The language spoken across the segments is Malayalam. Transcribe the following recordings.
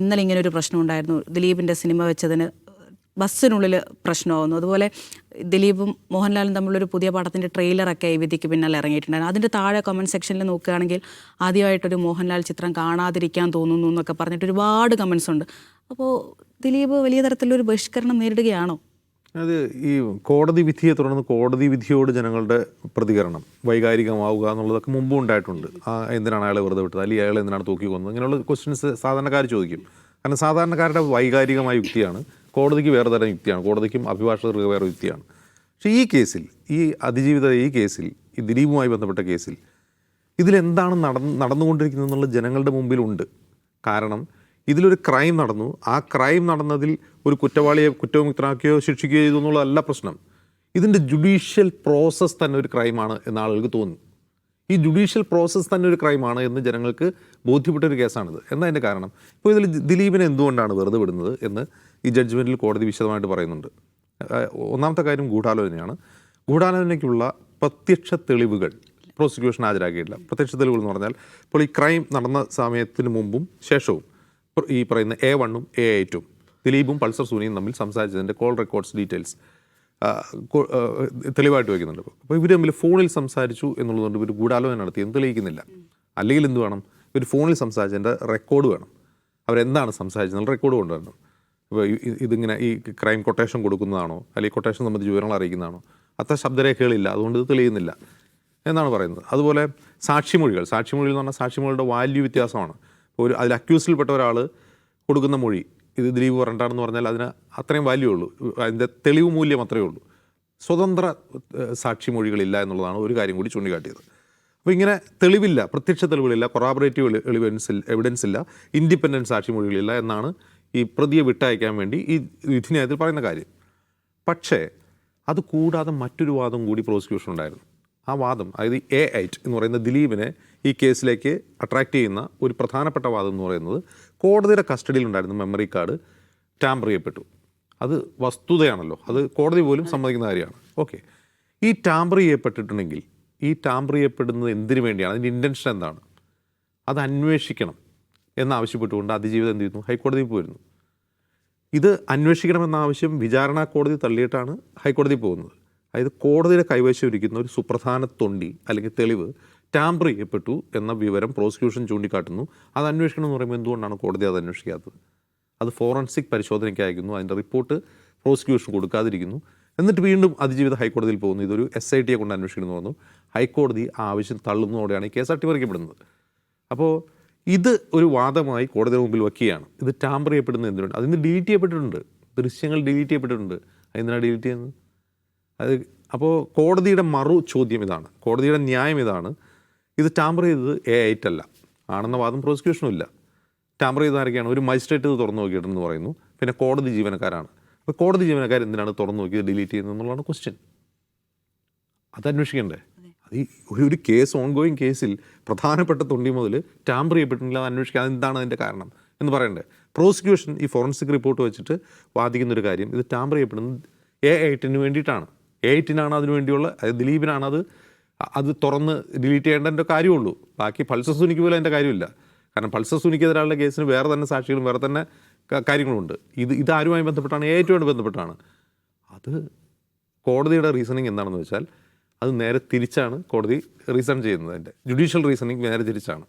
ഇന്നലെ ഇങ്ങനെ ഒരു പ്രശ്നം ഉണ്ടായിരുന്നു. ദിലീപിൻ്റെ സിനിമ വെച്ചതിന് ബസ്സിനുള്ളിൽ പ്രശ്നമാകുന്നു. അതുപോലെ ദിലീപും മോഹൻലാലും തമ്മിലൊരു പുതിയ പടത്തിൻ്റെ ട്രെയിലറൊക്കെ ഈ വിധിക്ക് പിന്നാലെ ഇറങ്ങിയിട്ടുണ്ടായിരുന്നു. അതിൻ്റെ താഴെ കമൻറ്റ് സെക്ഷനിൽ നോക്കുകയാണെങ്കിൽ ആദ്യമായിട്ടൊരു മോഹൻലാൽ ചിത്രം കാണാതിരിക്കാൻ തോന്നുന്നു എന്നൊക്കെ പറഞ്ഞിട്ട് ഒരുപാട് കമൻസ് ഉണ്ട്. അപ്പോൾ ദിലീപ് വലിയ തരത്തിലൊരു ബഹിഷ്കരണം നേരിടുകയാണോ? അത് ഈ കോടതി വിധിയെ തുടർന്ന് കോടതി വിധിയോട് ജനങ്ങളുടെ പ്രതികരണം വൈകാരികമാവുക എന്നുള്ളതൊക്കെ മുമ്പും ഉണ്ടായിട്ടുണ്ട്. എന്തിനാണ് അയാളെ വെറുതെ വിട്ടത്, അല്ലെങ്കിൽ അയാളെ എന്തിനാണ് തൂക്കി കൊന്നത്, ഇങ്ങനെയുള്ള ക്വസ്റ്റ്യൻസ് സാധാരണക്കാർ ചോദിക്കും. കാരണം സാധാരണക്കാരുടെ വൈകാരികമായ യുക്തിയാണ്, കോടതിക്ക് വേറെ തരം യുക്തിയാണ്, കോടതിക്കും അഭിഭാഷകർക്ക് വേറെ യുക്തിയാണ്. പക്ഷേ ഈ കേസിൽ, ഈ ഈ കേസിൽ, ഈ ദിലീപുമായി ബന്ധപ്പെട്ട കേസിൽ ഇതിലെന്താണ് നടന്നുകൊണ്ടിരിക്കുന്നത് എന്നുള്ളത് ജനങ്ങളുടെ മുമ്പിലുണ്ട്. കാരണം ഇതിലൊരു ക്രൈം നടന്നു, ആ ക്രൈം നടന്നതിൽ ഒരു കുറ്റവാളിയെ കുറ്റവിമുക്തനാക്കുകയോ ശിക്ഷിക്കുകയോ ചെയ്തു എന്നുള്ളതല്ല പ്രശ്നം. ഇതിൻ്റെ ജുഡീഷ്യൽ പ്രോസസ്സ് തന്നെ ഒരു ക്രൈമാണ് എന്ന് ആളുകൾക്ക് തോന്നുന്നു. ഈ ജുഡീഷ്യൽ പ്രോസസ്സ് തന്നെ ഒരു ക്രൈമാണ് എന്ന് ജനങ്ങൾക്ക് ബോധ്യപ്പെട്ടൊരു കേസാണിത്. എന്നതിൻ്റെ കാരണം, ഇപ്പോൾ ഇതിൽ ദിലീപിനെ എന്തുകൊണ്ടാണ് വെറുതെ വിടുന്നത് എന്ന് ഈ ജഡ്ജ്മെൻറ്റിൽ കോടതി വിശദമായിട്ട് പറയുന്നുണ്ട്. ഒന്നാമത്തെ കാര്യം ഗൂഢാലോചനയാണ്. ഗൂഢാലോചനയ്ക്കുള്ള പ്രത്യക്ഷ തെളിവുകൾ പ്രോസിക്യൂഷൻ ഹാജരാക്കിയിട്ടില്ല. പ്രത്യക്ഷ തെളിവുകൾ എന്ന് പറഞ്ഞാൽ ഇപ്പോൾ ഈ ക്രൈം നടന്ന സമയത്തിന് മുമ്പും ശേഷവും ഈ പറയുന്ന A1ഉം A8ഉം ദിലീപും പൾസർ സുനിയും തമ്മിൽ സംസാരിച്ചതിൻ്റെ കോൾ റെക്കോർഡ്സ് ഡീറ്റെയിൽസ് തെളിവായിട്ട് വയ്ക്കുന്നുണ്ട്. അപ്പോൾ ഇവർ തമ്മിൽ ഫോണിൽ സംസാരിച്ചു എന്നുള്ളതുകൊണ്ട് ഇവർ ഗൂഢാലോചന നടത്തി എന്ന് തെളിയിക്കുന്നില്ല. അല്ലെങ്കിൽ എന്ത് വേണം? ഇവർ ഫോണിൽ സംസാരിച്ചതിൻ്റെ റെക്കോർഡ് വേണം. അവരെന്താണ് സംസാരിച്ചത് റെക്കോർഡ് കൊണ്ടുവരണം. ഇപ്പോൾ ഇതിങ്ങനെ ഈ ക്രൈം കൊട്ടേഷൻ കൊടുക്കുന്നതാണോ, അല്ലെങ്കിൽ കൊട്ടേഷൻ സംബന്ധിച്ച് വിവരങ്ങൾ അറിയിക്കുന്നതാണോ, അത്ര ശബ്ദരേഖകളില്ല, അതുകൊണ്ട് ഇത് തെളിയുന്നില്ല എന്നാണ് പറയുന്നത്. അതുപോലെ സാക്ഷിമൊഴികൾ എന്ന് പറഞ്ഞാൽ സാക്ഷിമൊഴികളുടെ വാല്യൂ വ്യത്യാസമാണ്. അതിൽ അക്യൂസിൽപ്പെട്ട ഒരാൾ കൊടുക്കുന്ന മൊഴി ഇത് ദിലീപ് പറഞ്ഞിട്ടാണെന്ന് പറഞ്ഞാൽ അതിന് അത്രയും വാല്യൂ ഉള്ളൂ, അതിൻ്റെ തെളിവ് മൂല്യം അത്രയേ ഉള്ളൂ. സ്വതന്ത്ര സാക്ഷിമൊഴികളില്ല എന്നുള്ളതാണ് ഒരു കാര്യം കൂടി ചൂണ്ടിക്കാട്ടിയത്. അപ്പോൾ ഇങ്ങനെ തെളിവില്ല, പ്രത്യക്ഷ തെളിവുകളില്ല, കൊറാബറേറ്റീവ് എവിഡൻസ് ഇല്ല, ഇൻഡിപെൻഡൻറ്റ് സാക്ഷിമൊഴികളില്ല എന്നാണ് ഈ പ്രതിയെ വിട്ടയക്കാൻ വേണ്ടി ഈ വിധിന്യായത്തിൽ പറയുന്ന കാര്യം. പക്ഷേ അത് കൂടാതെ മറ്റൊരു വാദം കൂടി പ്രോസിക്യൂഷൻ ഉണ്ടായിരുന്നു. ആ വാദം, അതായത് A8 എന്ന് പറയുന്ന ദിലീപിനെ ഈ കേസിലേക്ക് അട്രാക്റ്റ് ചെയ്യുന്ന ഒരു പ്രധാനപ്പെട്ട വാദം എന്ന് പറയുന്നത്, കോടതിയുടെ കസ്റ്റഡിയിലുണ്ടായിരുന്ന മെമ്മറി കാർഡ് ടാമ്പർ ചെയ്യപ്പെട്ടു. അത് വസ്തുതയാണല്ലോ, അത് കോടതി പോലും സമ്മതിക്കുന്ന കാര്യമാണ്. ഓക്കെ, ഈ ടാമ്പർ ചെയ്യപ്പെട്ടിട്ടുണ്ടെങ്കിൽ ഈ ടാമ്പർ ചെയ്യപ്പെടുന്നത് എന്തിനു വേണ്ടിയാണ്, അതിൻ്റെ ഇൻറ്റൻഷൻ എന്താണ്, അത് അന്വേഷിക്കണം എന്നാവശ്യപ്പെട്ടുകൊണ്ട് അതിജീവിതം എന്ത് ചെയ്യുന്നു, ഹൈക്കോടതിയിൽ പോയിരുന്നു. ഇത് അന്വേഷിക്കണമെന്ന ആവശ്യം വിചാരണ കോടതി തള്ളിയിട്ടാണ് ഹൈക്കോടതി പോകുന്നത്. അതായത് കോടതിയുടെ കൈവശം ഇരിക്കുന്ന ഒരു സുപ്രധാന തൊണ്ടി അല്ലെങ്കിൽ തെളിവ് ടാമ്പർ ചെയ്യപ്പെട്ടു എന്ന വിവരം പ്രോസിക്യൂഷൻ ചൂണ്ടിക്കാട്ടുന്നു. അത് അന്വേഷിക്കണം എന്ന് പറയുമ്പോൾ എന്തുകൊണ്ടാണ് കോടതി അത് അന്വേഷിക്കാത്തത്? അത് ഫോറൻസിക് പരിശോധനയ്ക്ക് അയക്കുന്നു, അതിൻ്റെ റിപ്പോർട്ട് പ്രോസിക്യൂഷൻ കൊടുക്കാതിരിക്കുന്നു. എന്നിട്ട് വീണ്ടും അതിജീവിത ഹൈക്കോടതിയിൽ പോകുന്നു, ഇതൊരു SIT കൊണ്ട് അന്വേഷിക്കണമെന്ന് പറഞ്ഞു. ഹൈക്കോടതി ആ ആവശ്യം തള്ളുന്നതോടെയാണ് ഈ കേസ് അട്ടിമറിക്കപ്പെടുന്നത്. അപ്പോൾ ഇത് ഒരു വാദമായി കോടതിയുടെ മുമ്പിൽ വയ്ക്കുകയാണ്. ഇത് ടാമ്പർ ചെയ്യപ്പെടുന്നത് എന്തിനുണ്ട്? അതിന് ഡിലീറ്റ് ചെയ്യപ്പെട്ടിട്ടുണ്ട്, ദൃശ്യങ്ങൾ ഡിലീറ്റ് ചെയ്യപ്പെട്ടിട്ടുണ്ട്. അതെന്തിനാണ് ഡിലീറ്റ് ചെയ്യുന്നത്? അത് അപ്പോൾ കോടതിയുടെ മറു ചോദ്യം ഇതാണ്, കോടതിയുടെ ന്യായം ഇതാണ്, ഇത് ടാമ്പർ ചെയ്തത് A8 അല്ല ആണെന്ന വാദം പ്രോസിക്യൂഷനും ഇല്ല. ടാമ്പർ ചെയ്ത് ആരൊക്കെയാണ്? ഒരു മജിസ്ട്രേറ്റ് ഇത് തുറന്നു നോക്കിയിട്ടെന്ന് പറയുന്നു, പിന്നെ കോടതി ജീവനക്കാരാണ്. അപ്പോൾ കോടതി ജീവനക്കാർ എന്തിനാണ് തുറന്നു നോക്കിയത് ഡിലീറ്റ് ചെയ്യുന്നത് എന്നുള്ളതാണ് ക്വസ്റ്റ്യൻ. അത് അന്വേഷിക്കണ്ടേ? അത് ഈ ഒരു കേസ്, ഓൺഗോയിങ് കേസിൽ പ്രധാനപ്പെട്ട തൊണ്ടി മുതൽ ടാമ്പർ ചെയ്യപ്പെട്ടിട്ടില്ല, അത് അന്വേഷിക്കാൻ എന്താണ് അതിൻ്റെ കാരണം എന്ന് പറയണ്ടേ? പ്രോസിക്യൂഷൻ ഈ ഫോറൻസിക് റിപ്പോർട്ട് വെച്ചിട്ട് വാദിക്കുന്നൊരു കാര്യം, ഇത് ടാമ്പർ ചെയ്യപ്പെടുന്നത് A8 വേണ്ടിയിട്ടാണ്, A8 അതിനു വേണ്ടിയുള്ള, അതായത് ദിലീപിനാണ് അത് തുറന്ന് ഡിലീറ്റ് ചെയ്യേണ്ട കാര്യമുള്ളൂ. ബാക്കി പൾസർ സുനിക്ക് പോലും അതിൻ്റെ കാര്യമില്ല. കാരണം പൾസർ സുനിക്കെതിരായുള്ള കേസിന് വേറെ തന്നെ സാക്ഷികളും വേറെ തന്നെ കാര്യങ്ങളുണ്ട്. ഇതാരുമായി ബന്ധപ്പെട്ടാണ്? A8 ബന്ധപ്പെട്ടാണ്. അത് കോടതിയുടെ റീസണിങ് എന്താണെന്ന് വെച്ചാൽ അത് നേരെ തിരിച്ചാണ് കോടതി റീസൺ ചെയ്യുന്നത്. അതിൻ്റെ ജുഡീഷ്യൽ റീസണിങ് നേരെ തിരിച്ചാണ്.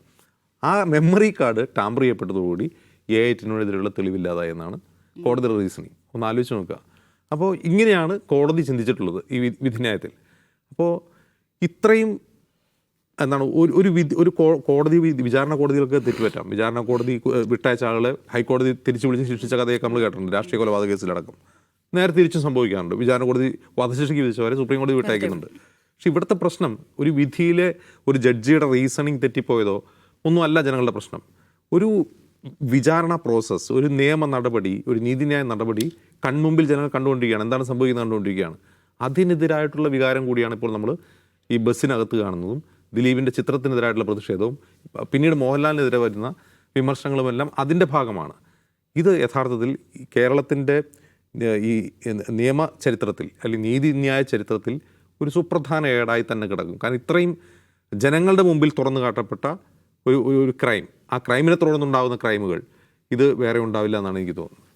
ആ മെമ്മറി കാർഡ് ടാമ്പർ ചെയ്യപ്പെട്ടതോടുകൂടി A8 തെളിവില്ലാതായി എന്നാണ് കോടതിയുടെ റീസണിങ്. ഒന്ന് ആലോചിച്ച് നോക്കുക. അപ്പോൾ ഇങ്ങനെയാണ് കോടതി ചിന്തിച്ചിട്ടുള്ളത് ഈ വിധിന്യായത്തിൽ. അപ്പോൾ ഇത്രയും എന്താണ് ഒരു കോടതി, വിചാരണ കോടതികൾക്ക് തെറ്റുപറ്റാം. വിചാരണ കോടതി വിട്ടയച്ച ആളുകളെ ഹൈക്കോടതി തിരിച്ചു വിളിച്ച് ശിക്ഷിച്ച കഥയൊക്കെ നമ്മൾ കേട്ടിട്ടുണ്ട്, രാഷ്ട്രീയ കൊലപാതക കേസിലടക്കം. നേരെ തിരിച്ചും സംഭവിക്കാറുണ്ട്. വിചാരണ കോടതി വധശിക്ഷയ്ക്ക് വിധിച്ചവരെ സുപ്രീം കോടതി വിട്ടയക്കുന്നുണ്ട്. പക്ഷെ ഇവിടുത്തെ പ്രശ്നം ഒരു വിധിയിലെ ഒരു ജഡ്ജിയുടെ റീസണിങ് തെറ്റിപ്പോയതോ ഒന്നുമല്ല ജനങ്ങളുടെ പ്രശ്നം. ഒരു വിചാരണ പ്രോസസ്സ്, ഒരു നിയമ നടപടി, ഒരു നീതിന്യായ നടപടി കൺമുമ്പിൽ ജനങ്ങൾ കണ്ടുകൊണ്ടിരിക്കുകയാണ്, എന്താണ് സംഭവിക്കുന്നത് കണ്ടുകൊണ്ടിരിക്കുകയാണ്. അതിനെതിരായിട്ടുള്ള വികാരം കൂടിയാണ് ഇപ്പോൾ നമ്മൾ ഈ ബസ്സിനകത്ത് കാണുന്നതും ദിലീപിൻ്റെ ചിത്രത്തിനെതിരായിട്ടുള്ള പ്രതിഷേധവും പിന്നീട് മോഹൻലാലിനെതിരെ വരുന്ന വിമർശനങ്ങളുമെല്ലാം അതിൻ്റെ ഭാഗമാണ്. ഇത് യഥാർത്ഥത്തിൽ കേരളത്തിൻ്റെ ഈ നിയമ ചരിത്രത്തിൽ അല്ലെങ്കിൽ നീതിന്യായ ചരിത്രത്തിൽ ഒരു സുപ്രധാന ഏടായി തന്നെ കിടക്കും. കാരണം ഇത്രയും ജനങ്ങളുടെ മുമ്പിൽ തുറന്നു കാട്ടപ്പെട്ട ഒരു ക്രൈം, ആ ക്രൈമിനെ തുടർന്നുണ്ടാകുന്ന ക്രൈമുകൾ ഇത് വേറെ ഉണ്ടാവില്ല എന്നാണ് എനിക്ക് തോന്നുന്നത്.